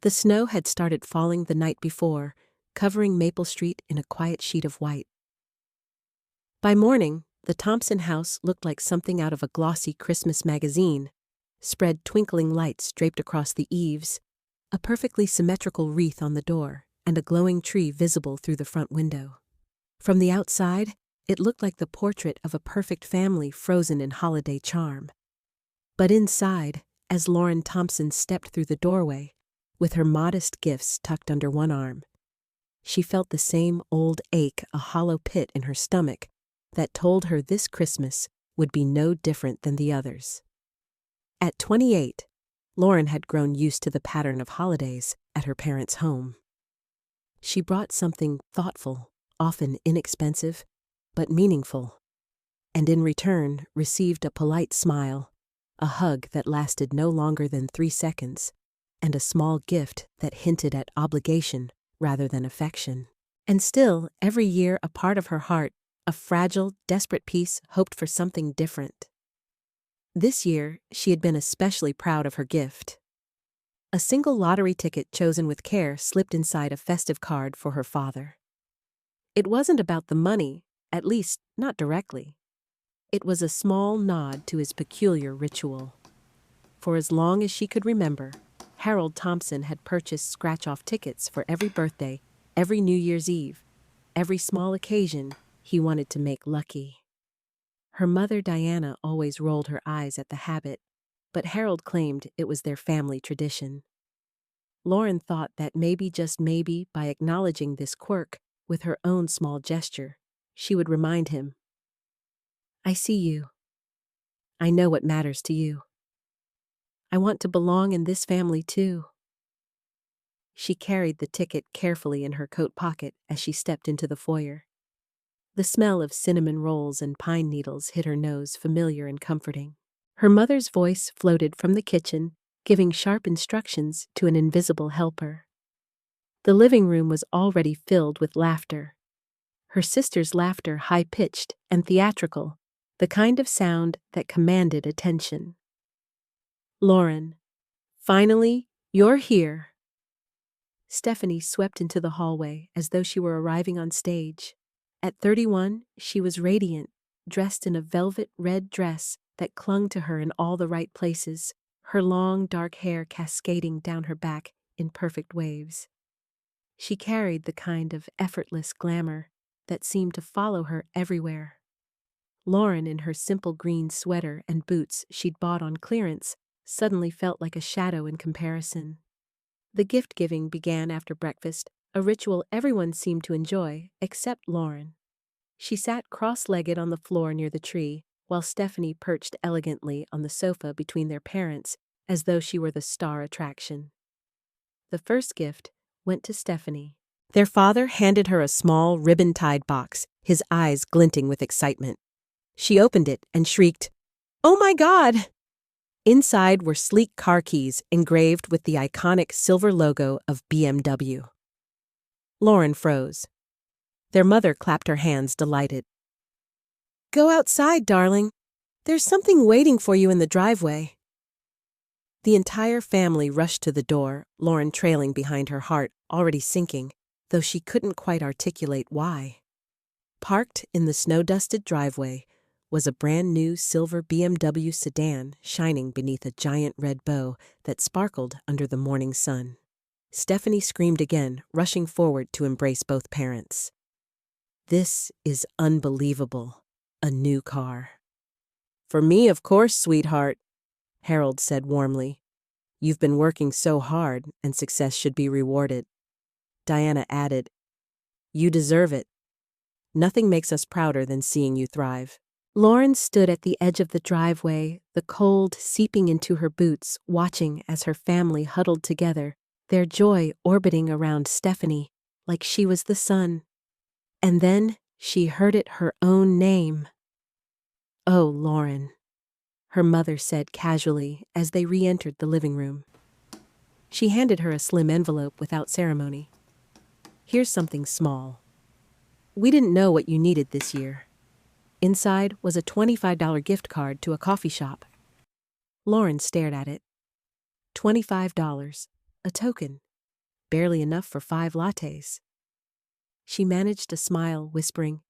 The snow had started falling the night before, covering Maple Street in a quiet sheet of white. By morning, the Thompson house looked like something out of a glossy Christmas magazine, spread twinkling lights draped across the eaves, a perfectly symmetrical wreath on the door, and a glowing tree visible through the front window. From the outside, it looked like the portrait of a perfect family frozen in holiday charm. But inside, as Lauren Thompson stepped through the doorway, with her modest gifts tucked under one arm, she felt the same old ache, a hollow pit in her stomach, that told her this Christmas would be no different than the others. At 28, Lauren had grown used to the pattern of holidays at her parents' home. She brought something thoughtful, often inexpensive, but meaningful, and in return received a polite smile, a hug that lasted no longer than 3 seconds, and a small gift that hinted at obligation rather than affection. And still, every year, a part of her heart, a fragile, desperate piece, hoped for something different. This year, she had been especially proud of her gift. A single lottery ticket chosen with care slipped inside a festive card for her father. It wasn't about the money, at least not directly. It was a small nod to his peculiar ritual. For as long as she could remember, Harold Thompson had purchased scratch-off tickets for every birthday, every New Year's Eve, every small occasion he wanted to make lucky. Her mother Diana always rolled her eyes at the habit, but Harold claimed it was their family tradition. Lauren thought that maybe, just maybe, by acknowledging this quirk with her own small gesture, she would remind him, "I see you. I know what matters to you. I want to belong in this family too." She carried the ticket carefully in her coat pocket as she stepped into the foyer. The smell of cinnamon rolls and pine needles hit her nose, familiar and comforting. Her mother's voice floated from the kitchen, giving sharp instructions to an invisible helper. The living room was already filled with laughter. Her sister's laughter high-pitched and theatrical, the kind of sound that commanded attention. "Lauren, finally, you're here." Stephanie swept into the hallway as though she were arriving on stage. At 31, she was radiant, dressed in a velvet red dress that clung to her in all the right places, her long dark hair cascading down her back in perfect waves. She carried the kind of effortless glamour that seemed to follow her everywhere. Lauren, in her simple green sweater and boots she'd bought on clearance, suddenly felt like a shadow in comparison. The gift-giving began after breakfast, a ritual everyone seemed to enjoy, except Lauren. She sat cross-legged on the floor near the tree, while Stephanie perched elegantly on the sofa between their parents, as though she were the star attraction. The first gift went to Stephanie. Their father handed her a small, ribbon-tied box, his eyes glinting with excitement. She opened it and shrieked, "Oh my God!" Inside were sleek car keys engraved with the iconic silver logo of BMW. Lauren froze. Their mother clapped her hands, delighted. "Go outside, darling. There's something waiting for you in the driveway." The entire family rushed to the door, Lauren trailing behind, her heart already sinking, though she couldn't quite articulate why. Parked in the snow-dusted driveway was a brand-new silver BMW sedan shining beneath a giant red bow that sparkled under the morning sun. Stephanie screamed again, rushing forward to embrace both parents. "This is unbelievable. A new car." "For me, of course, sweetheart," Harold said warmly. "You've been working so hard, and success should be rewarded." Diana added, "You deserve it. Nothing makes us prouder than seeing you thrive." Lauren stood at the edge of the driveway, the cold seeping into her boots, watching as her family huddled together, their joy orbiting around Stephanie like she was the sun. And then she heard it, her own name. "Oh, Lauren," her mother said casually as they re-entered the living room. She handed her a slim envelope without ceremony. "Here's something small. We didn't know what you needed this year." Inside was a $25 gift card to a coffee shop. Lauren stared at it. $25, a token barely enough for 5 lattes. She managed a smile, whispering,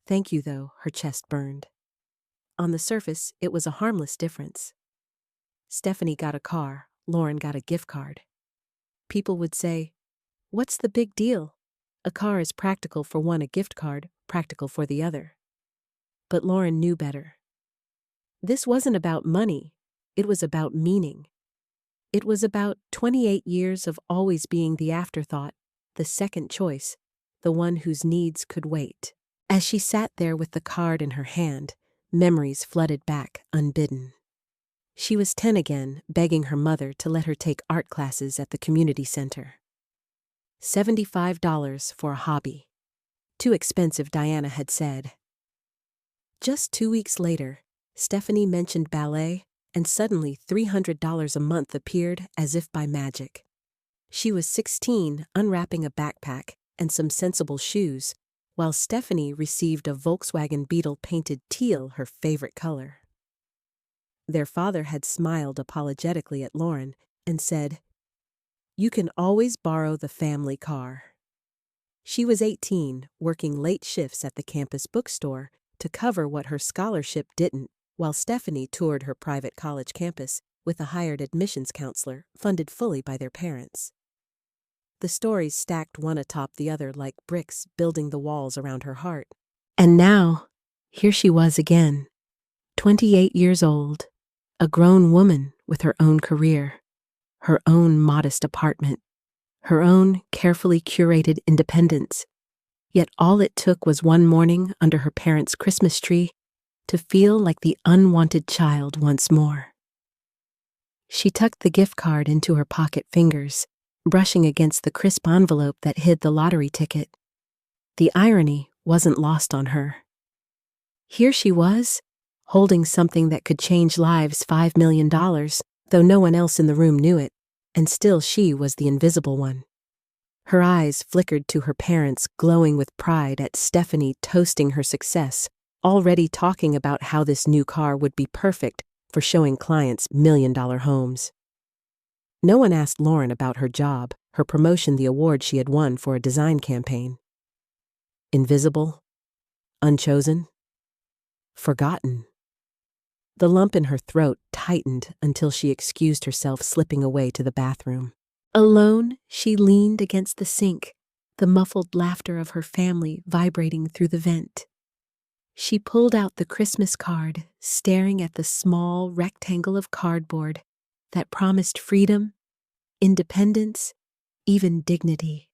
"Thank you," though her chest burned. On the surface, it was a harmless difference. Stephanie got a car, Lauren got a gift card. People would say, "What's the big deal? A car is practical for one, a gift card, practical for the other." But Lauren knew better. This wasn't about money, it was about meaning. It was about 28 years of always being the afterthought, the second choice, the one whose needs could wait. As she sat there with the card in her hand, memories flooded back unbidden. She was 10 again, begging her mother to let her take art classes at the community center. $75 for a hobby. Too expensive, Diana had said. Just 2 weeks later, Stephanie mentioned ballet, and suddenly $300 a month appeared as if by magic. She was 16, unwrapping a backpack and some sensible shoes, while Stephanie received a Volkswagen Beetle painted teal, her favorite color. Their father had smiled apologetically at Lauren and said, "You can always borrow the family car." She was 18, working late shifts at the campus bookstore to cover what her scholarship didn't, while Stephanie toured her private college campus with a hired admissions counselor funded fully by their parents. The stories stacked one atop the other like bricks, building the walls around her heart. And now, here she was again, 28 years old, a grown woman with her own career, her own modest apartment, her own carefully curated independence. Yet all it took was one morning under her parents' Christmas tree to feel like the unwanted child once more. She tucked the gift card into her pocket fingers, brushing against the crisp envelope that hid the lottery ticket. The irony wasn't lost on her. Here she was, holding something that could change lives, $5 million, though no one else in the room knew it, and still she was the invisible one. Her eyes flickered to her parents, glowing with pride at Stephanie toasting her success, already talking about how this new car would be perfect for showing clients million-dollar homes. No one asked Lauren about her job, her promotion, the award she had won for a design campaign. Invisible, unchosen, forgotten. The lump in her throat tightened until she excused herself, slipping away to the bathroom. Alone, she leaned against the sink, the muffled laughter of her family vibrating through the vent. She pulled out the Christmas card, staring at the small rectangle of cardboard that promised freedom, independence, even dignity.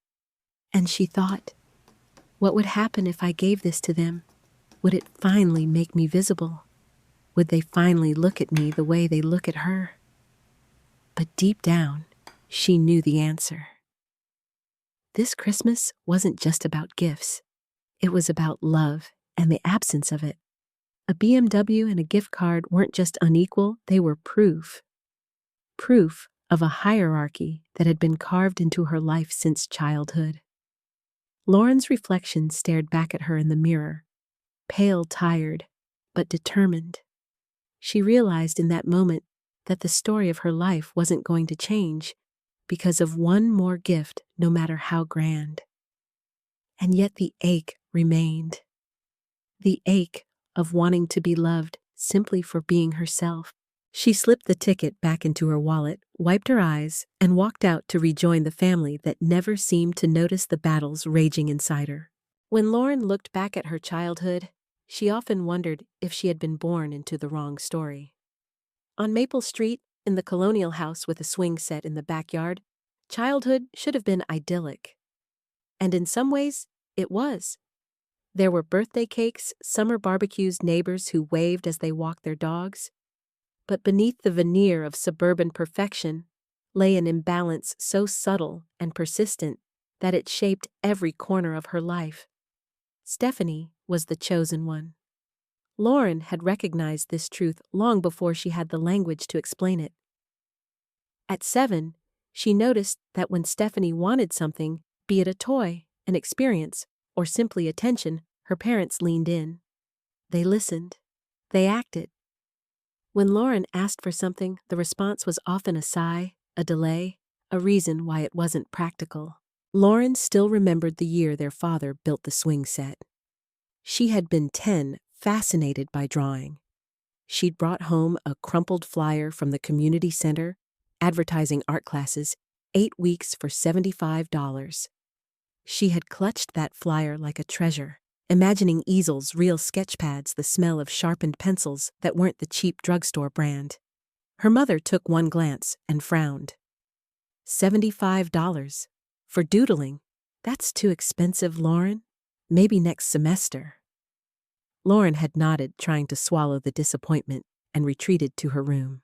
And she thought, what would happen if I gave this to them? Would it finally make me visible? Would they finally look at me the way they look at her? But deep down, she knew the answer. This Christmas wasn't just about gifts. It was about love and the absence of it. A BMW and a gift card weren't just unequal, they were proof. Proof of a hierarchy that had been carved into her life since childhood. Lauren's reflection stared back at her in the mirror, pale, tired, but determined. She realized in that moment that the story of her life wasn't going to change because of one more gift, no matter how grand. And yet the ache remained. The ache of wanting to be loved simply for being herself. She slipped the ticket back into her wallet, wiped her eyes, and walked out to rejoin the family that never seemed to notice the battles raging inside her. When Lauren looked back at her childhood, she often wondered if she had been born into the wrong story. On Maple Street, in the colonial house with a swing set in the backyard, childhood should have been idyllic. And in some ways, it was. There were birthday cakes, summer barbecues, neighbors who waved as they walked their dogs. But beneath the veneer of suburban perfection lay an imbalance so subtle and persistent that it shaped every corner of her life. Stephanie was the chosen one. Lauren had recognized this truth long before she had the language to explain it. At 7, she noticed that when Stephanie wanted something, be it a toy, an experience, or simply attention, her parents leaned in. They listened. They acted. When Lauren asked for something, the response was often a sigh, a delay, a reason why it wasn't practical. Lauren still remembered the year their father built the swing set. She had been 10, fascinated by drawing. She'd brought home a crumpled flyer from the community center, advertising art classes, 8 weeks for $75. She had clutched that flyer like a treasure, imagining easels, real sketch pads, the smell of sharpened pencils that weren't the cheap drugstore brand. Her mother took one glance and frowned. $75? For doodling? That's too expensive, Lauren. Maybe next semester. Lauren had nodded, trying to swallow the disappointment, and retreated to her room.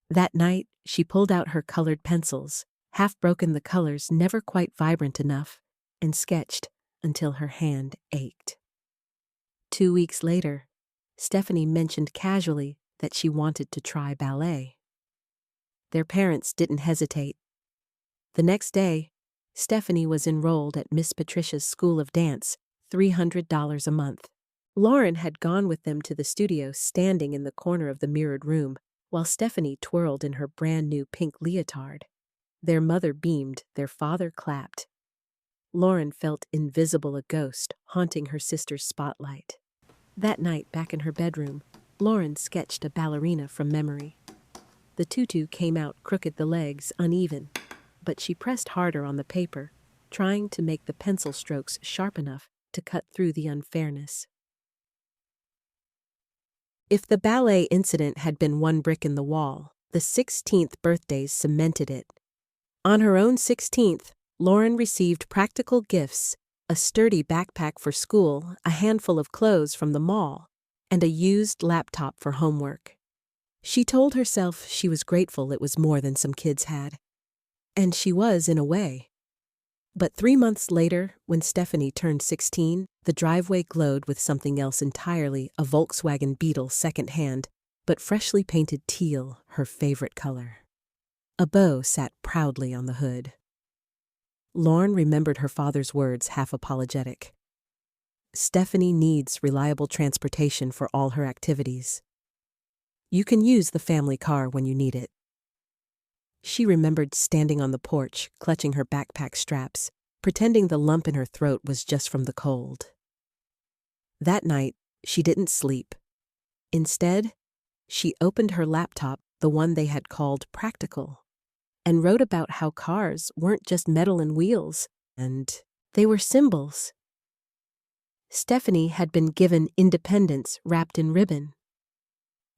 That night, she pulled out her colored pencils, half broken the colors never quite vibrant enough, and sketched until her hand ached. 2 weeks later, Stephanie mentioned casually that she wanted to try ballet. Their parents didn't hesitate. The next day, Stephanie was enrolled at Miss Patricia's School of Dance, $300 a month. Lauren had gone with them to the studio, standing in the corner of the mirrored room, while Stephanie twirled in her brand-new pink leotard. Their mother beamed, their father clapped. Lauren felt invisible, a ghost haunting her sister's spotlight. That night, back in her bedroom, Lauren sketched a ballerina from memory. The tutu came out crooked, the legs uneven, but she pressed harder on the paper, trying to make the pencil strokes sharp enough to cut through the unfairness. If the ballet incident had been one brick in the wall, the 16th birthday cemented it. On her own 16th, Lauren received practical gifts: a sturdy backpack for school, a handful of clothes from the mall, and a used laptop for homework. She told herself she was grateful it was more than some kids had. And she was, in a way. But 3 months later, when Stephanie turned 16, the driveway glowed with something else entirely, a Volkswagen Beetle second-hand, but freshly painted teal, her favorite color. A bow sat proudly on the hood. Lauren remembered her father's words, half apologetic. Stephanie needs reliable transportation for all her activities. You can use the family car when you need it. She remembered standing on the porch, clutching her backpack straps, pretending the lump in her throat was just from the cold. That night, she didn't sleep. Instead, she opened her laptop, the one they had called Practical, and wrote about how cars weren't just metal and wheels, and they were symbols. Stephanie had been given independence wrapped in ribbon.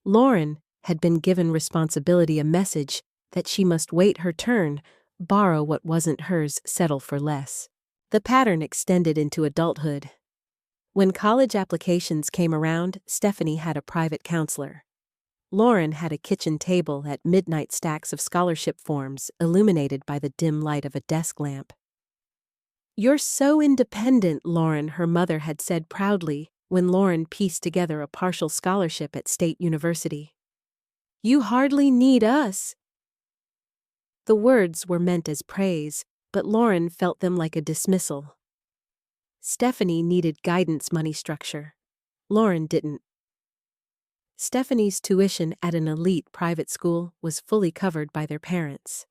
Lauren had been given responsibility, a message that she must wait her turn, borrow what wasn't hers, settle for less. The pattern extended into adulthood. When college applications came around, Stephanie had a private counselor. Lauren had a kitchen table at midnight, stacks of scholarship forms illuminated by the dim light of a desk lamp. "You're so independent, Lauren," her mother had said proudly when Lauren pieced together a partial scholarship at State University. "You hardly need us." The words were meant as praise, but Lauren felt them like a dismissal. Stephanie needed guidance, money structure. Lauren didn't. Stephanie's tuition at an elite private school was fully covered by their parents.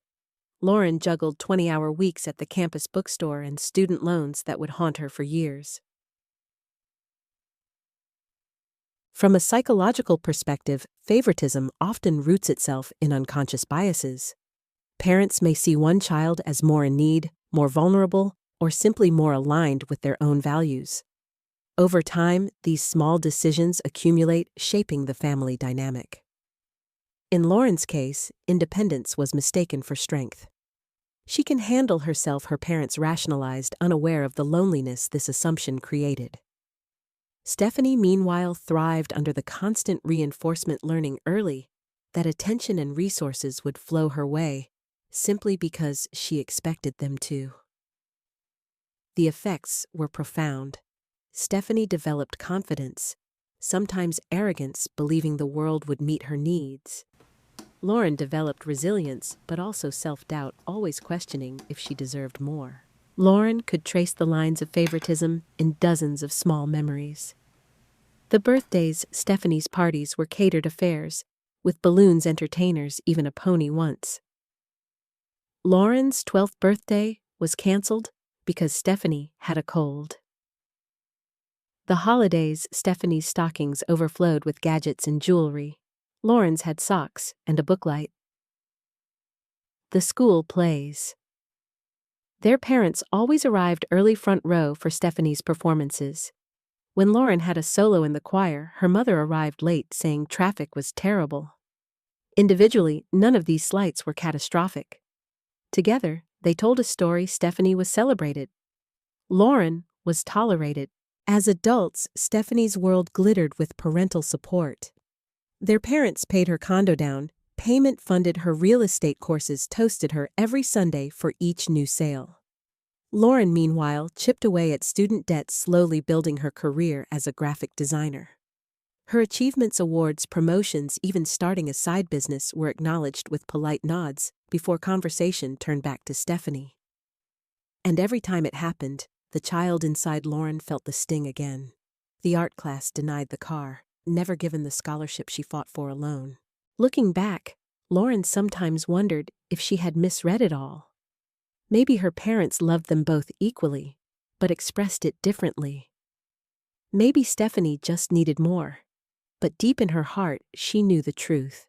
Lauren juggled 20-hour weeks at the campus bookstore and student loans that would haunt her for years. From a psychological perspective, favoritism often roots itself in unconscious biases. Parents may see one child as more in need, more vulnerable, or simply more aligned with their own values. Over time, these small decisions accumulate, shaping the family dynamic. In Lauren's case, independence was mistaken for strength. She can handle herself, her parents rationalized, unaware of the loneliness this assumption created. Stephanie, meanwhile, thrived under the constant reinforcement, learning early that attention and resources would flow her way, simply because she expected them to. The effects were profound. Stephanie developed confidence, sometimes arrogance, believing the world would meet her needs. Lauren developed resilience, but also self-doubt, always questioning if she deserved more. Lauren could trace the lines of favoritism in dozens of small memories. The birthdays, Stephanie's parties, were catered affairs, with balloons, entertainers, even a pony once. Lauren's 12th birthday was canceled because Stephanie had a cold. The holidays, Stephanie's stockings overflowed with gadgets and jewelry. Lauren's had socks and a booklight. The school plays. Their parents always arrived early front row for Stephanie's performances. When Lauren had a solo in the choir, her mother arrived late saying traffic was terrible. Individually, none of these slights were catastrophic. Together, they told a story. Stephanie was celebrated. Lauren was tolerated. As adults, Stephanie's world glittered with parental support. Their parents paid her condo down, payment funded her real estate courses, toasted her every Sunday for each new sale. Lauren, meanwhile, chipped away at student debt, slowly building her career as a graphic designer. Her achievements, awards, promotions, even starting a side business were acknowledged with polite nods before conversation turned back to Stephanie. And every time it happened, the child inside Lauren felt the sting again. The art class denied the car, never given the scholarship she fought for alone. Looking back, Lauren sometimes wondered if she had misread it all. Maybe her parents loved them both equally, but expressed it differently. Maybe Stephanie just needed more. But deep in her heart, she knew the truth.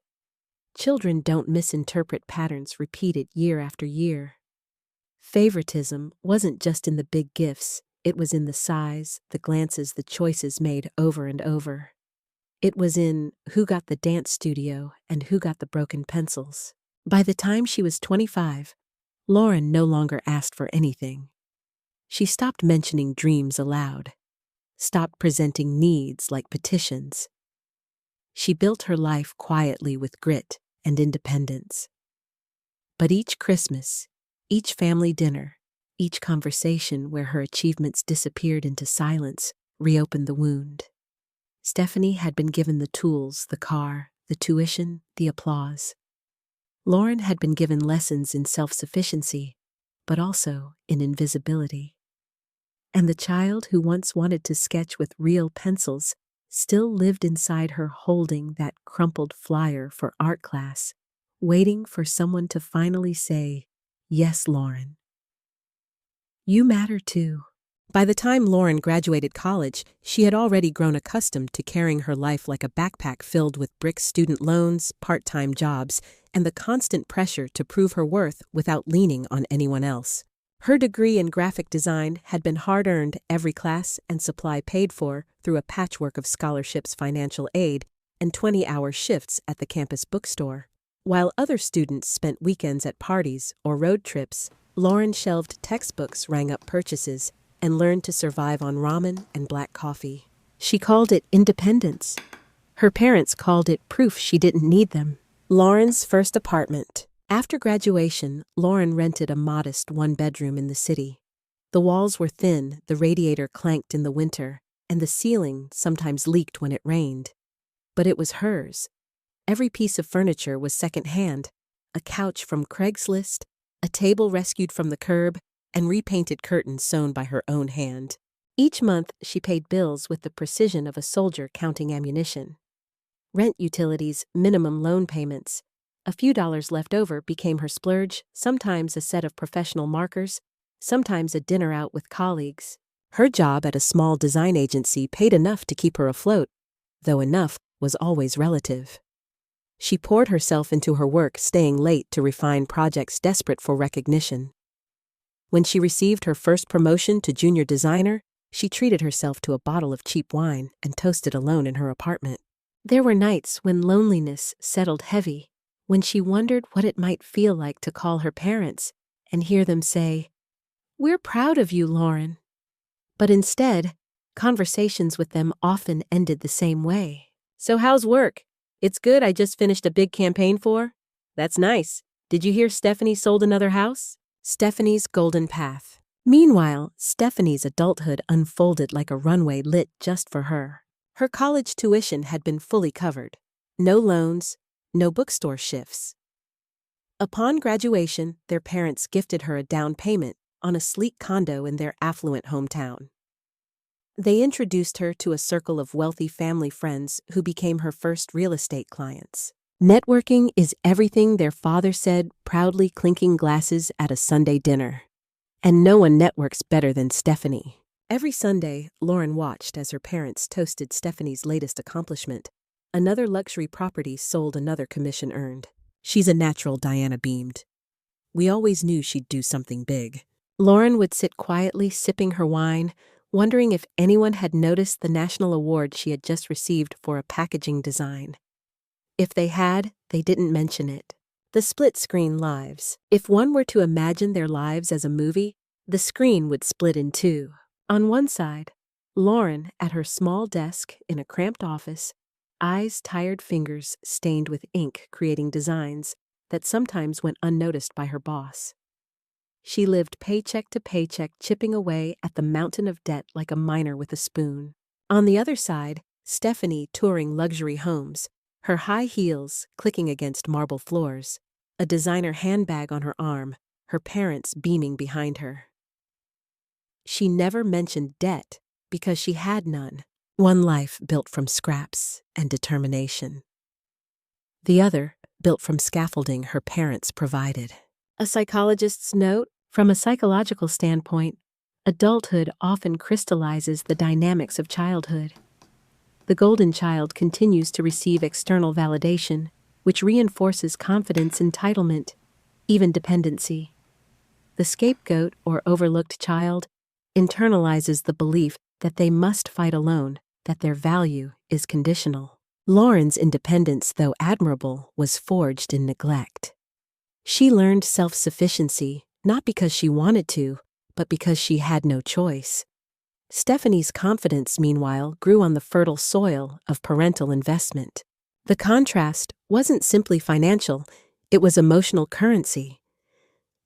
Children don't misinterpret patterns repeated year after year. Favoritism wasn't just in the big gifts, it was in the sighs, the glances, the choices made over and over. It was in who got the dance studio and who got the broken pencils. By the time she was 25, Lauren no longer asked for anything. She stopped mentioning dreams aloud, stopped presenting needs like petitions. She built her life quietly with grit and independence. But each Christmas, each family dinner, each conversation where her achievements disappeared into silence reopened the wound. Stephanie had been given the tools, the car, the tuition, the applause. Lauren had been given lessons in self-sufficiency, but also in invisibility. And the child who once wanted to sketch with real pencils still lived inside her, holding that crumpled flyer for art class, waiting for someone to finally say, "Yes, Lauren. You matter too." By the time Lauren graduated college, she had already grown accustomed to carrying her life like a backpack filled with bricks, student loans, part-time jobs, and the constant pressure to prove her worth without leaning on anyone else. Her degree in graphic design had been hard-earned, every class and supply paid for through a patchwork of scholarships, financial aid, and 20-hour shifts at the campus bookstore. While other students spent weekends at parties or road trips, Lauren shelved textbooks, rang up purchases, and learned to survive on ramen and black coffee. She called it independence. Her parents called it proof she didn't need them. Lauren's first apartment. After graduation, Lauren rented a modest one-bedroom in the city. The walls were thin, the radiator clanked in the winter, and the ceiling sometimes leaked when it rained. But it was hers. Every piece of furniture was second-hand: a couch from Craigslist, a table rescued from the curb, and repainted curtains sewn by her own hand. Each month, she paid bills with the precision of a soldier counting ammunition. Rent, utilities, minimum loan payments. A few dollars left over became her splurge, sometimes a set of professional markers, sometimes a dinner out with colleagues. Her job at a small design agency paid enough to keep her afloat, though enough was always relative. She poured herself into her work, staying late to refine projects, desperate for recognition. When she received her first promotion to junior designer, she treated herself to a bottle of cheap wine and toasted alone in her apartment. There were nights when loneliness settled heavy, when she wondered what it might feel like to call her parents and hear them say, "We're proud of you, Lauren." But instead, conversations with them often ended the same way. "So how's work?" "It's good, I just finished a big campaign for." "That's nice. Did you hear Stephanie sold another house?" Stephanie's golden path. Meanwhile, Stephanie's adulthood unfolded like a runway lit just for her. Her college tuition had been fully covered. No loans, no bookstore shifts. Upon graduation, their parents gifted her a down payment on a sleek condo in their affluent hometown. They introduced her to a circle of wealthy family friends who became her first real estate clients. Networking is everything, their father said, proudly clinking glasses at a Sunday dinner. And no one networks better than Stephanie. Every Sunday, Lauren watched as her parents toasted Stephanie's latest accomplishment. Another luxury property sold, another commission earned. She's a natural, Diana beamed. We always knew she'd do something big. Lauren would sit quietly sipping her wine, wondering if anyone had noticed the national award she had just received for a packaging design. If they had, they didn't mention it. The split-screen lives. If one were to imagine their lives as a movie, the screen would split in two. On one side, Lauren at her small desk in a cramped office, eyes, tired fingers stained with ink creating designs that sometimes went unnoticed by her boss. She lived paycheck to paycheck, chipping away at the mountain of debt like a miner with a spoon. On the other side, Stephanie touring luxury homes, her high heels clicking against marble floors, a designer handbag on her arm, her parents beaming behind her. She never mentioned debt because she had none. One life built from scraps and determination. The other built from scaffolding her parents provided. A psychologist's note: from a psychological standpoint, adulthood often crystallizes the dynamics of childhood. The golden child continues to receive external validation, which reinforces confidence, entitlement, even dependency. The scapegoat or overlooked child internalizes the belief that they must fight alone, that their value is conditional. Lauren's independence, though admirable, was forged in neglect. She learned self-sufficiency not because she wanted to, but because she had no choice. Stephanie's confidence, meanwhile, grew on the fertile soil of parental investment. The contrast wasn't simply financial, it was emotional currency.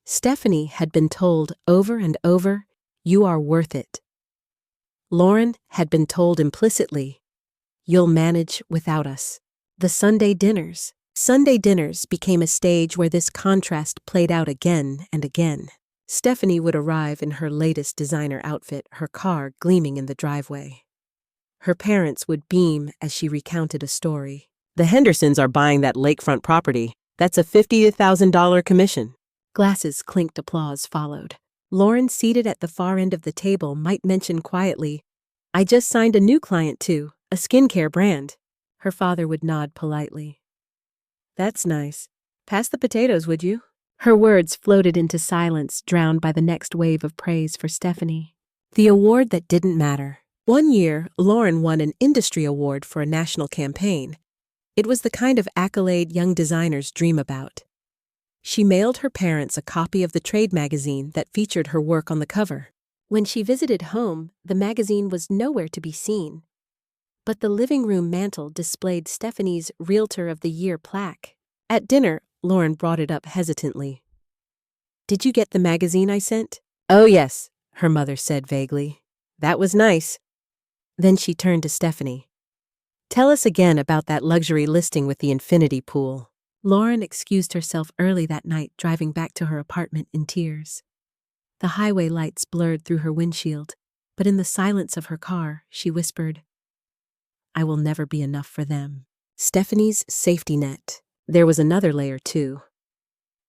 Stephanie had been told over and over, "You are worth it." Lauren had been told implicitly, "You'll manage without us." The Sunday dinners became a stage where this contrast played out again and again. Stephanie would arrive in her latest designer outfit, her car gleaming in the driveway. Her parents would beam as she recounted a story. "The Hendersons are buying that lakefront property. That's a $50,000 commission." Glasses clinked, applause followed. Lauren, seated at the far end of the table, might mention quietly, "I just signed a new client too, a skincare brand." Her father would nod politely. "That's nice. Pass the potatoes, would you?" Her words floated into silence, drowned by the next wave of praise for Stephanie. The award that didn't matter. One year, Lauren won an industry award for a national campaign. It was the kind of accolade young designers dream about. She mailed her parents a copy of the trade magazine that featured her work on the cover. When she visited home, the magazine was nowhere to be seen. But the living room mantel displayed Stephanie's Realtor of the Year plaque. At dinner, Lauren brought it up hesitantly. "Did you get the magazine I sent?" "Oh yes," her mother said vaguely. "That was nice." Then she turned to Stephanie. "Tell us again about that luxury listing with the infinity pool." Lauren excused herself early that night, driving back to her apartment in tears. The highway lights blurred through her windshield, but in the silence of her car, she whispered, "I will never be enough for them." Stephanie's safety net. There was another layer, too.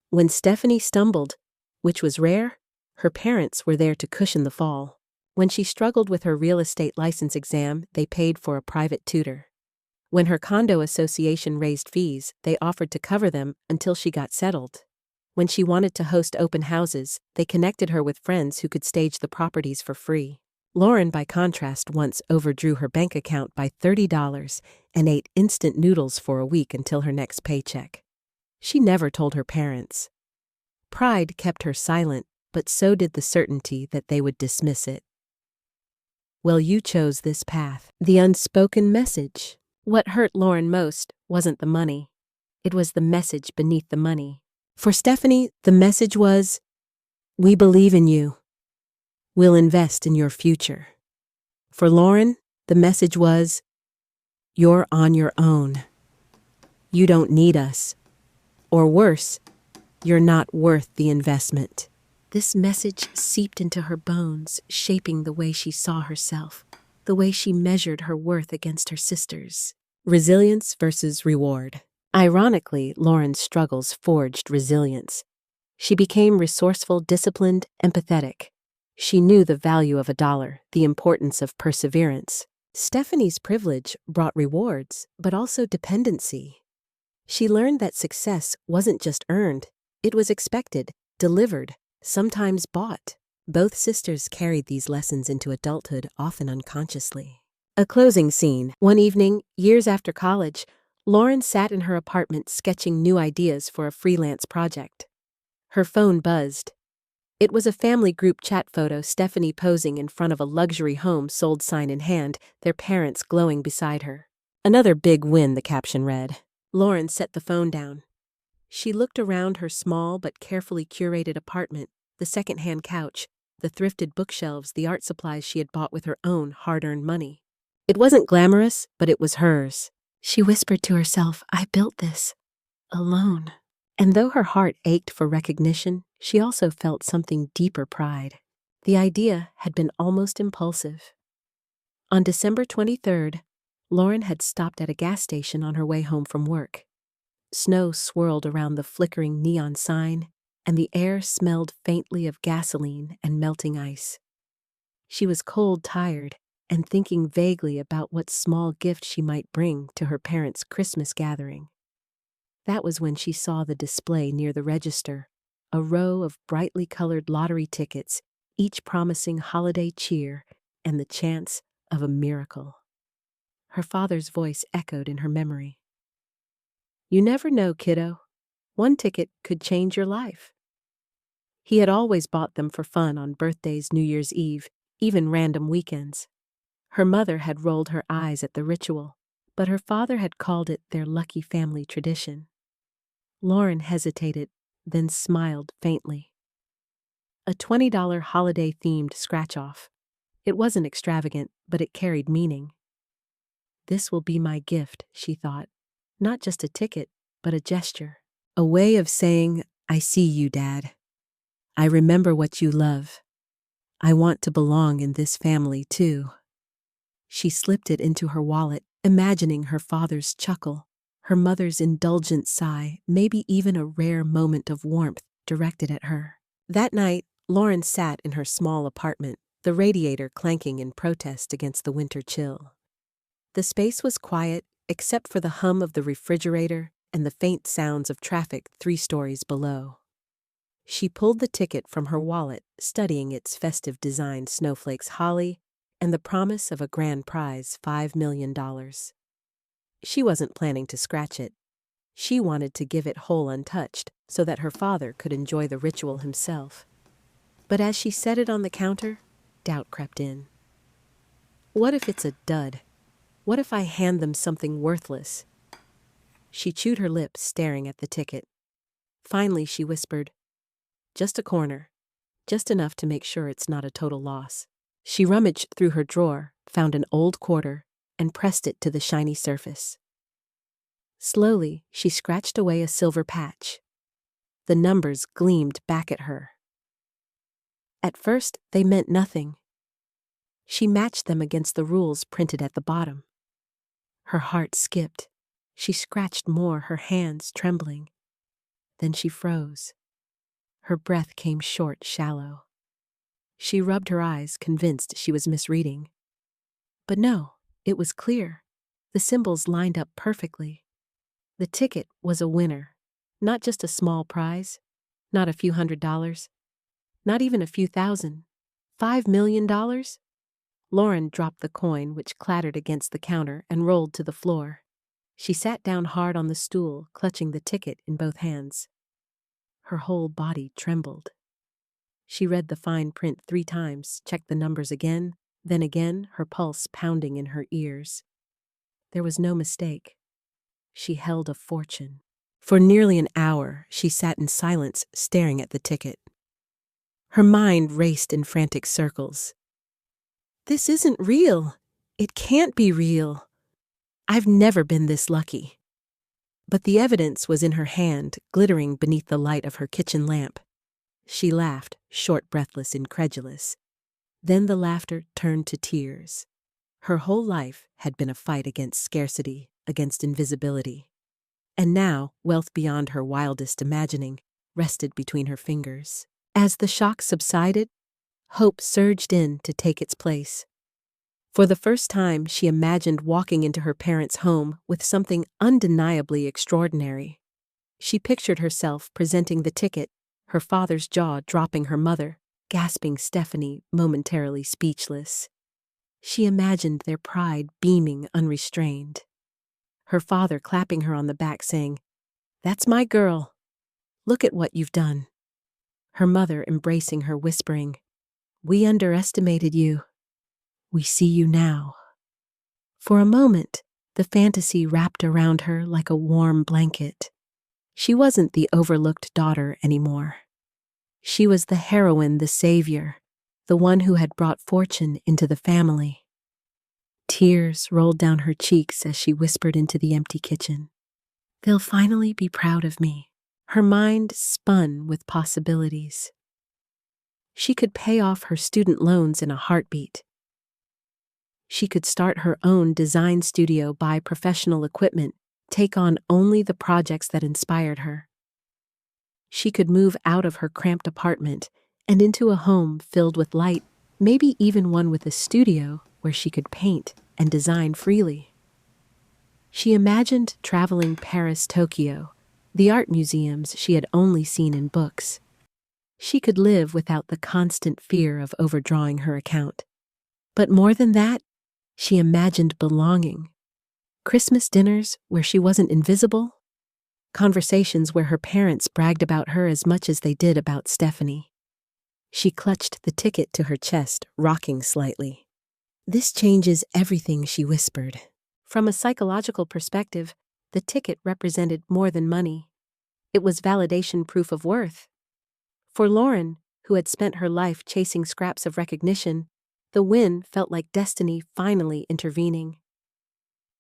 When Stephanie stumbled, which was rare, her parents were there to cushion the fall. When she struggled with her real estate license exam, they paid for a private tutor. When her condo association raised fees, they offered to cover them until she got settled. When she wanted to host open houses, they connected her with friends who could stage the properties for free. Lauren, by contrast, once overdrew her bank account by $30 and ate instant noodles for a week until her next paycheck. She never told her parents. Pride kept her silent, but so did the certainty that they would dismiss it. "Well, you chose this path." The unspoken message. What hurt Lauren most wasn't the money. It was the message beneath the money. For Stephanie, the message was, "We believe in you. We'll invest in your future." For Lauren, the message was, "You're on your own. You don't need us. Or worse, you're not worth the investment." This message seeped into her bones, shaping the way she saw herself, the way she measured her worth against her sisters. Resilience versus reward. Ironically, Lauren's struggles forged resilience. She became resourceful, disciplined, empathetic. She knew the value of $1, the importance of perseverance. Stephanie's privilege brought rewards, but also dependency. She learned that success wasn't just earned, it was expected, delivered, sometimes bought. Both sisters carried these lessons into adulthood, often unconsciously. A closing scene. One evening, years after college, Lauren sat in her apartment sketching new ideas for a freelance project. Her phone buzzed. It was a family group chat photo, Stephanie posing in front of a luxury home sold sign in hand, their parents glowing beside her. "Another big win," the caption read. Lauren set the phone down. She looked around her small but carefully curated apartment, the second-hand couch, the thrifted bookshelves, the art supplies she had bought with her own hard-earned money. It wasn't glamorous, but it was hers. She whispered to herself, "I built this. Alone." And though her heart ached for recognition, she also felt something deeper: pride. The idea had been almost impulsive. On December 23rd, Lauren had stopped at a gas station on her way home from work. Snow swirled around the flickering neon sign, and the air smelled faintly of gasoline and melting ice. She was cold, tired, and thinking vaguely about what small gift she might bring to her parents' Christmas gathering. That was when she saw the display near the register, a row of brightly colored lottery tickets, each promising holiday cheer and the chance of a miracle. Her father's voice echoed in her memory. "You never know, kiddo. One ticket could change your life." He had always bought them for fun on birthdays, New Year's Eve, even random weekends. Her mother had rolled her eyes at the ritual, but her father had called it their lucky family tradition. Lauren hesitated, then smiled faintly. A $20 holiday-themed scratch-off. It wasn't extravagant, but it carried meaning. "This will be my gift," she thought. Not just a ticket, but a gesture. A way of saying, "I see you, Dad. I remember what you love. I want to belong in this family, too." She slipped it into her wallet, imagining her father's chuckle, her mother's indulgent sigh, maybe even a rare moment of warmth directed at her. That night, Lauren sat in her small apartment, the radiator clanking in protest against the winter chill. The space was quiet, except for the hum of the refrigerator and the faint sounds of traffic 3 stories below. She pulled the ticket from her wallet, studying its festive design, snowflakes, holly, and the promise of a grand prize, $5 million. She wasn't planning to scratch it. She wanted to give it whole untouched so that her father could enjoy the ritual himself. But as she set it on the counter, doubt crept in. What if it's a dud? What if I hand them something worthless? She chewed her lips, staring at the ticket. Finally, she whispered, "Just a corner. Just enough to make sure it's not a total loss." She rummaged through her drawer, found an old quarter, and pressed it to the shiny surface. Slowly, she scratched away a silver patch. The numbers gleamed back at her. At first, they meant nothing. She matched them against the rules printed at the bottom. Her heart skipped. She scratched more, her hands trembling. Then she froze. Her breath came short, shallow. She rubbed her eyes, convinced she was misreading. But no, it was clear. The symbols lined up perfectly. The ticket was a winner. Not just a small prize. Not a few $100s. Not even a few thousand. $5 million? Lauren dropped the coin, which clattered against the counter and rolled to the floor. She sat down hard on the stool, clutching the ticket in both hands. Her whole body trembled. She read the fine print 3 times, checked the numbers again, then again, her pulse pounding in her ears. There was no mistake. She held a fortune. For nearly an hour, she sat in silence, staring at the ticket. Her mind raced in frantic circles. This isn't real. It can't be real. I've never been this lucky. But the evidence was in her hand, glittering beneath the light of her kitchen lamp. She laughed, short, breathless, incredulous. Then the laughter turned to tears. Her whole life had been a fight against scarcity, against invisibility. And now, wealth beyond her wildest imagining, rested between her fingers. As the shock subsided, hope surged in to take its place. For the first time, she imagined walking into her parents' home with something undeniably extraordinary. She pictured herself presenting the ticket, her father's jaw dropping, her mother gasping, Stephanie momentarily speechless. She imagined their pride beaming unrestrained. Her father clapping her on the back saying, "That's my girl. Look at what you've done." Her mother embracing her whispering, "We underestimated you. We see you now." For a moment, the fantasy wrapped around her like a warm blanket. She wasn't the overlooked daughter anymore. She was the heroine, the savior, the one who had brought fortune into the family. Tears rolled down her cheeks as she whispered into the empty kitchen, "They'll finally be proud of me." Her mind spun with possibilities. She could pay off her student loans in a heartbeat. She could start her own design studio, buy professional equipment, take on only the projects that inspired her. She could move out of her cramped apartment and into a home filled with light, maybe even one with a studio where she could paint and design freely. She imagined traveling Paris, Tokyo, the art museums she had only seen in books. She could live without the constant fear of overdrawing her account. But more than that, she imagined belonging. Christmas dinners where she wasn't invisible. Conversations where her parents bragged about her as much as they did about Stephanie. She clutched the ticket to her chest, rocking slightly. "This changes everything," she whispered. From a psychological perspective, the ticket represented more than money. It was validation, proof of worth. For Lauren, who had spent her life chasing scraps of recognition, the win felt like destiny finally intervening.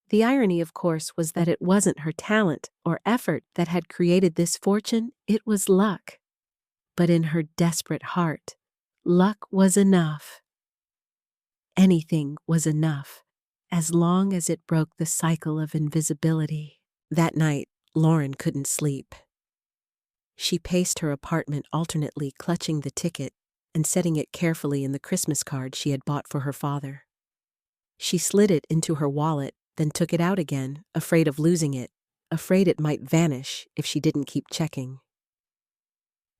The irony, of course, was that it wasn't her talent or effort that had created this fortune, it was luck. But in her desperate heart, luck was enough. Anything was enough, as long as it broke the cycle of invisibility. That night, Lauren couldn't sleep. She paced her apartment, alternately clutching the ticket and setting it carefully in the Christmas card she had bought for her father. She slid it into her wallet, then took it out again, afraid of losing it, afraid it might vanish if she didn't keep checking.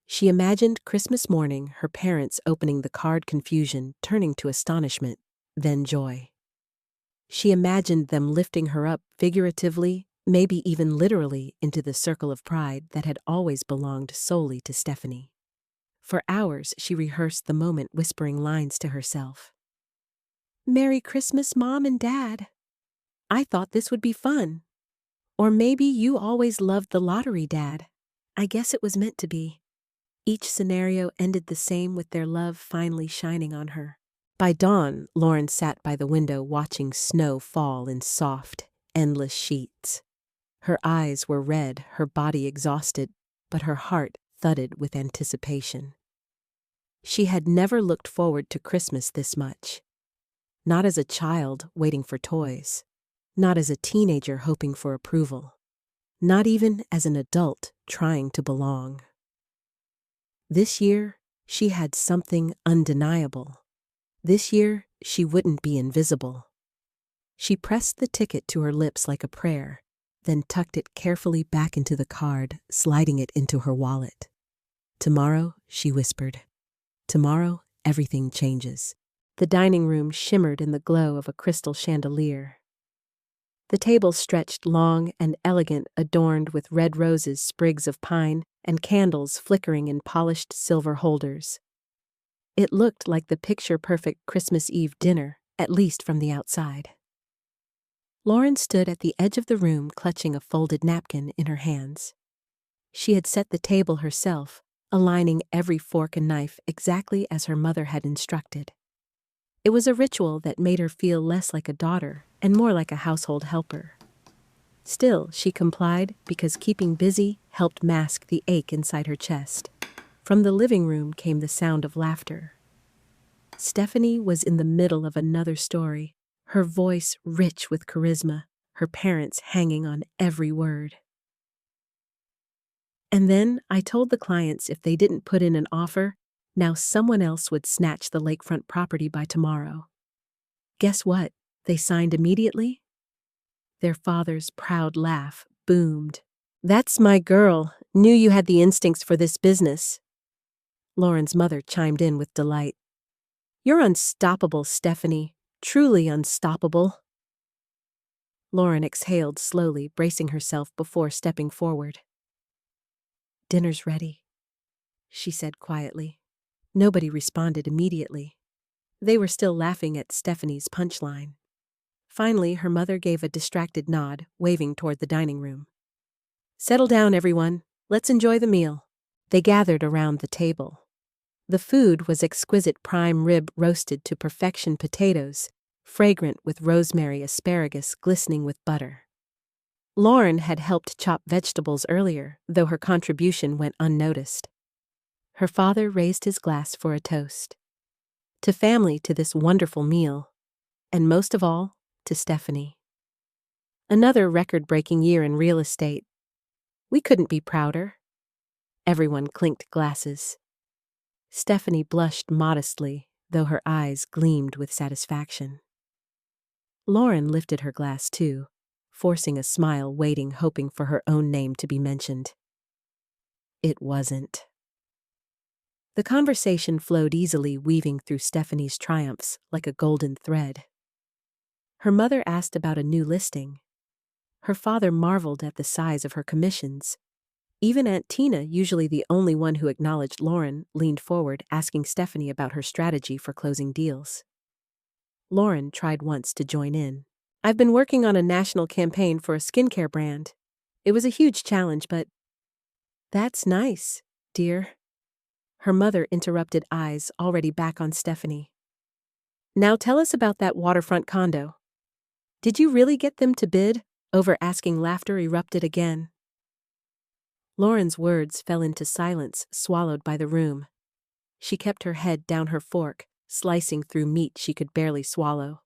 She imagined Christmas morning, her parents opening the card, confusion turning to astonishment, then joy. She imagined them lifting her up figuratively, maybe even literally, into the circle of pride that had always belonged solely to Stephanie. For hours she rehearsed the moment, whispering lines to herself. "Merry Christmas, Mom and Dad. I thought this would be fun." Or maybe, "You always loved the lottery, Dad. I guess it was meant to be." Each scenario ended the same, with their love finally shining on her. By dawn, Lauren sat by the window watching snow fall in soft, endless sheets. Her eyes were red, her body exhausted, but her heart thudded with anticipation. She had never looked forward to Christmas this much. Not as a child waiting for toys. Not as a teenager hoping for approval. Not even as an adult trying to belong. This year, she had something undeniable. This year, she wouldn't be invisible. She pressed the ticket to her lips like a prayer, then tucked it carefully back into the card, sliding it into her wallet. "Tomorrow," she whispered. "Tomorrow, everything changes." The dining room shimmered in the glow of a crystal chandelier. The table stretched long and elegant, adorned with red roses, sprigs of pine, and candles flickering in polished silver holders. It looked like the picture-perfect Christmas Eve dinner, at least from the outside. Lauren stood at the edge of the room, clutching a folded napkin in her hands. She had set the table herself, aligning every fork and knife exactly as her mother had instructed. It was a ritual that made her feel less like a daughter and more like a household helper. Still, she complied because keeping busy helped mask the ache inside her chest. From the living room came the sound of laughter. Stephanie was in the middle of another story, her voice rich with charisma, her parents hanging on every word. And then I told the clients if they didn't put in an offer, now someone else would snatch the lakefront property by tomorrow. Guess what? They signed immediately? Their father's proud laugh boomed. That's my girl. Knew you had the instincts for this business. Lauren's mother chimed in with delight. You're unstoppable, Stephanie. Truly unstoppable. Lauren exhaled slowly, bracing herself before stepping forward. Dinner's ready, she said quietly. Nobody responded immediately. They were still laughing at Stephanie's punchline. Finally, her mother gave a distracted nod, waving toward the dining room. Settle down, everyone. Let's enjoy the meal. They gathered around the table. The food was exquisite prime rib roasted to perfection potatoes, fragrant with rosemary asparagus glistening with butter. Lauren had helped chop vegetables earlier, though her contribution went unnoticed. Her father raised his glass for a toast. To family, to this wonderful meal, and most of all, to Stephanie. Another record-breaking year in real estate. We couldn't be prouder. Everyone clinked glasses. Stephanie blushed modestly, though her eyes gleamed with satisfaction. Lauren lifted her glass too, forcing a smile, waiting, hoping for her own name to be mentioned. It wasn't. The conversation flowed easily, weaving through Stephanie's triumphs like a golden thread. Her mother asked about a new listing. Her father marveled at the size of her commissions. Even Aunt Tina, usually the only one who acknowledged Lauren, leaned forward, asking Stephanie about her strategy for closing deals. Lauren tried once to join in. I've been working on a national campaign for a skincare brand. It was a huge challenge, but... That's nice, dear. Her mother interrupted, eyes already back on Stephanie. Now tell us about that waterfront condo. Did you really get them to bid? Over-asking laughter erupted again. Lauren's words fell into silence, swallowed by the room. She kept her head down her fork, slicing through meat she could barely swallow.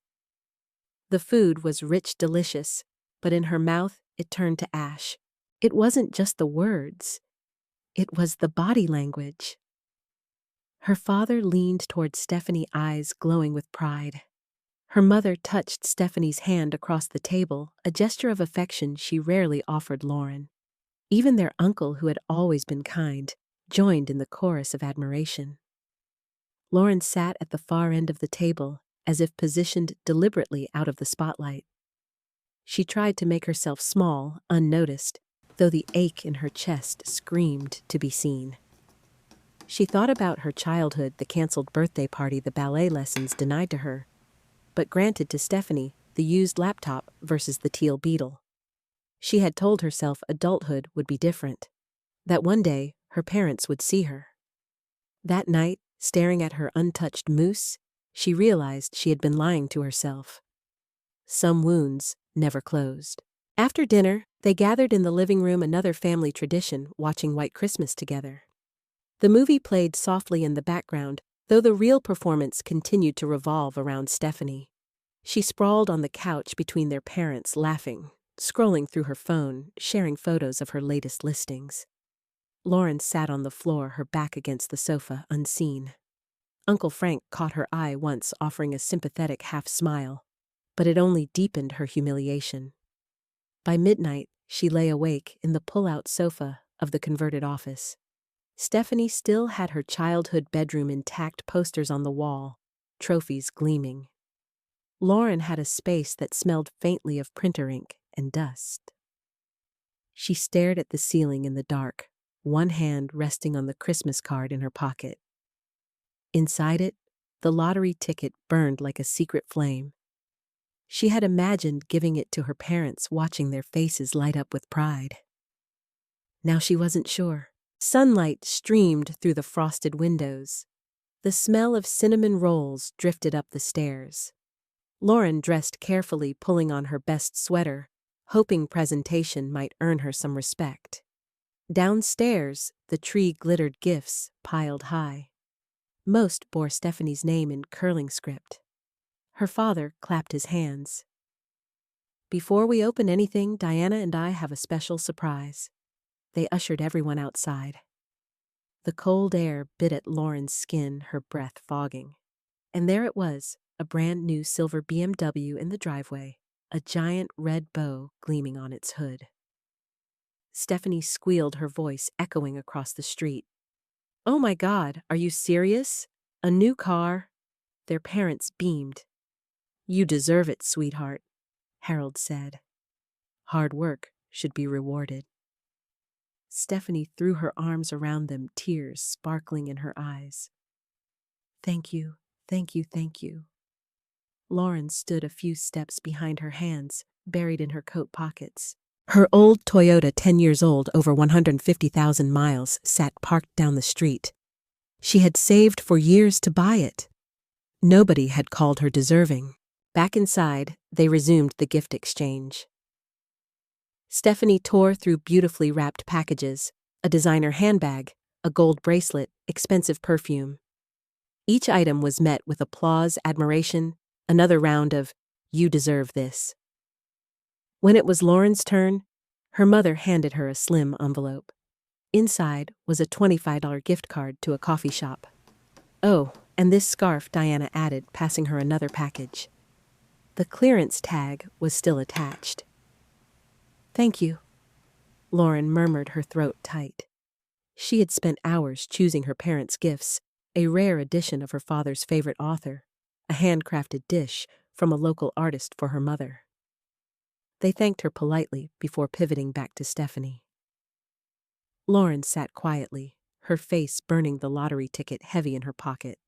The food was rich, delicious, but in her mouth it turned to ash. It wasn't just the words. It was the body language. Her father leaned toward Stephanie, eyes glowing with pride. Her mother touched Stephanie's hand across the table, a gesture of affection she rarely offered Lauren. Even their uncle, who had always been kind, joined in the chorus of admiration. Lauren sat at the far end of the table, as if positioned deliberately out of the spotlight. She tried to make herself small, unnoticed, though the ache in her chest screamed to be seen. She thought about her childhood, the canceled birthday party, the ballet lessons denied to her, but granted to Stephanie, the used laptop versus the teal beetle. She had told herself adulthood would be different, that one day her parents would see her. That night, staring at her untouched mousse, she realized she had been lying to herself. Some wounds never closed. After dinner, they gathered in the living room, another family tradition, watching White Christmas together. The movie played softly in the background, though the real performance continued to revolve around Stephanie. She sprawled on the couch between their parents, laughing, scrolling through her phone, sharing photos of her latest listings. Lauren sat on the floor, her back against the sofa, unseen. Uncle Frank caught her eye once, offering a sympathetic half-smile, but it only deepened her humiliation. By midnight, she lay awake in the pull-out sofa of the converted office. Stephanie still had her childhood bedroom intact, posters on the wall, trophies gleaming. Lauren had a space that smelled faintly of printer ink and dust. She stared at the ceiling in the dark, one hand resting on the Christmas card in her pocket. Inside it, the lottery ticket burned like a secret flame. She had imagined giving it to her parents, watching their faces light up with pride. Now she wasn't sure. Sunlight streamed through the frosted windows. The smell of cinnamon rolls drifted up the stairs. Lauren dressed carefully, pulling on her best sweater, hoping presentation might earn her some respect. Downstairs, the tree glittered gifts piled high. Most bore Stephanie's name in curling script. Her father clapped his hands. Before we open anything, Diana and I have a special surprise. They ushered everyone outside. The cold air bit at Lauren's skin, her breath fogging. And there it was, a brand new silver BMW in the driveway, a giant red bow gleaming on its hood. Stephanie squealed, her voice echoing across the street. "Oh my God, are you serious? A new car?" Their parents beamed. "You deserve it, sweetheart," Harold said. "Hard work should be rewarded." Stephanie threw her arms around them, tears sparkling in her eyes. "Thank you, thank you, thank you." Lauren stood a few steps behind her, hands buried in her coat pockets. Her old Toyota, 10 years old, over 150,000 miles, sat parked down the street. She had saved for years to buy it. Nobody had called her deserving. Back inside, they resumed the gift exchange. Stephanie tore through beautifully wrapped packages, a designer handbag, a gold bracelet, expensive perfume. Each item was met with applause, admiration, another round of, "You deserve this." When it was Lauren's turn, her mother handed her a slim envelope. Inside was a $25 gift card to a coffee shop. "Oh, and this scarf," Diana added, passing her another package. The clearance tag was still attached. "Thank you," Lauren murmured, her throat tight. She had spent hours choosing her parents' gifts, a rare edition of her father's favorite author, a handcrafted dish from a local artist for her mother. They thanked her politely before pivoting back to Stephanie. Lauren sat quietly, her face burning, the lottery ticket heavy in her pocket.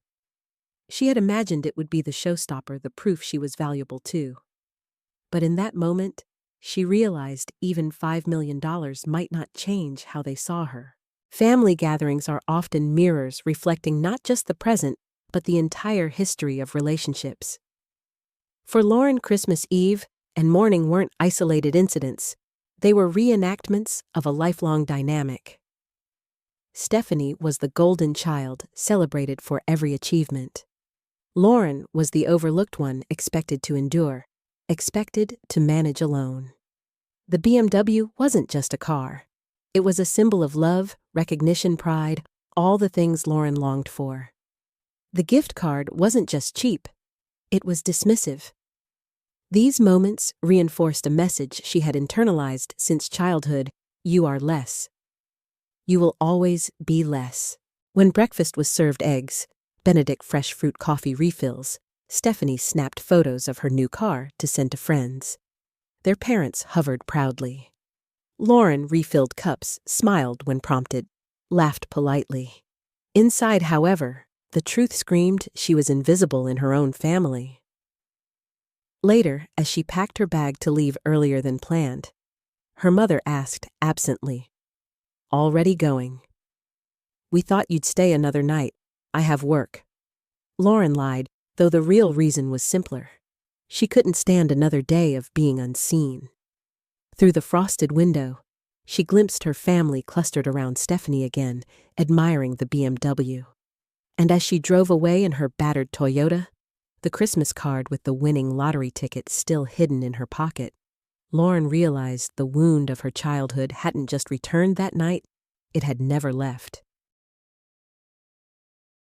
She had imagined it would be the showstopper, the proof she was valuable too. But in that moment, she realized even $5 million might not change how they saw her. Family gatherings are often mirrors reflecting not just the present, but the entire history of relationships. For Lauren, Christmas Eve and morning weren't isolated incidents. They were reenactments of a lifelong dynamic. Stephanie was the golden child, celebrated for every achievement. Lauren was the overlooked one, expected to endure, expected to manage alone. The BMW wasn't just a car. It was a symbol of love, recognition, pride, all the things Lauren longed for. The gift card wasn't just cheap. It was dismissive. These moments reinforced a message she had internalized since childhood: you are less. You will always be less. When breakfast was served, eggs, Benedict fresh fruit coffee refills, Stephanie snapped photos of her new car to send to friends. Their parents hovered proudly. Lauren refilled cups, smiled when prompted, laughed politely. Inside, however, the truth screamed she was invisible in her own family. Later, as she packed her bag to leave earlier than planned, her mother asked absently, "Already going?" "We thought you'd stay another night. I have work." Lauren lied, though the real reason was simpler. She couldn't stand another day of being unseen. Through the frosted window, she glimpsed her family clustered around Stephanie again, admiring the BMW. And as she drove away in her battered Toyota, the Christmas card with the winning lottery ticket still hidden in her pocket, Lauren realized the wound of her childhood hadn't just returned that night, it had never left.